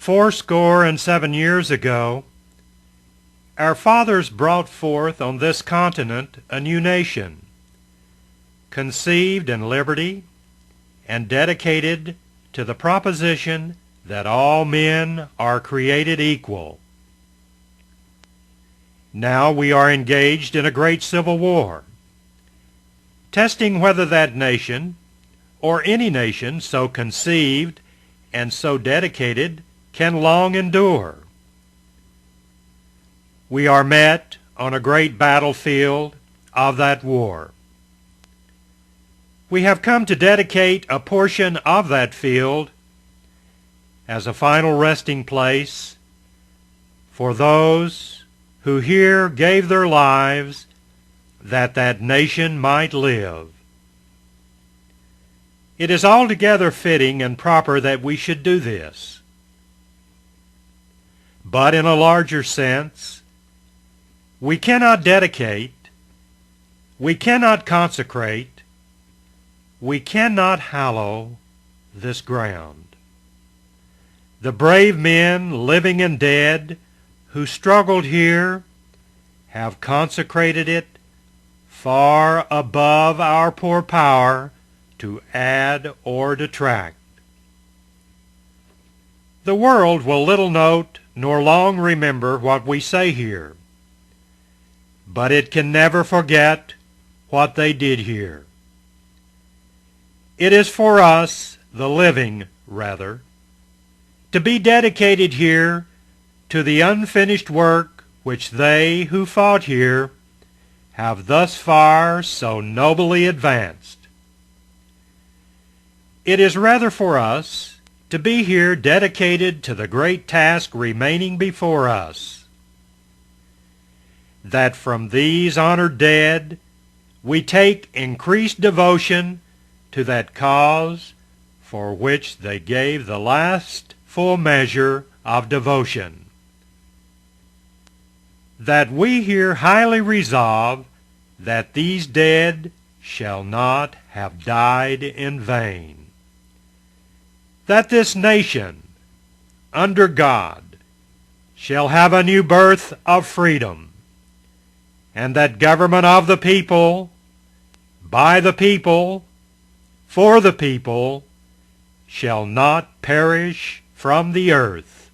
407 years ago, our fathers brought forth on this continent a new nation, conceived in liberty and dedicated to the proposition that all men are created equal. Now we are engaged in a great civil war, testing whether that nation, or any nation so conceived and so dedicated, can long endure. We are met on a great battlefield of that war. We have come to dedicate a portion of that field as a final resting place for those who here gave their lives that that nation might live. It is altogether fitting and proper that we should do this. But in a larger sense, we cannot dedicate, we cannot consecrate, we cannot hallow this ground. The brave men, living and dead, who struggled here, have consecrated it far above our poor power to add or detract. The world will little note nor long remember what we say here, but it can never forget what they did here. It is for us, the living, rather, to be dedicated here to the unfinished work which they who fought here have thus far so nobly advanced. It is rather for us to be here dedicated to the great task remaining before us, that from these honored dead we take increased devotion to that cause for which they gave the last full measure of devotion, that we here highly resolve that these dead shall not have died in vain, that this nation, under God, shall have a new birth of freedom, and that government of the people, by the people, for the people, shall not perish from the earth.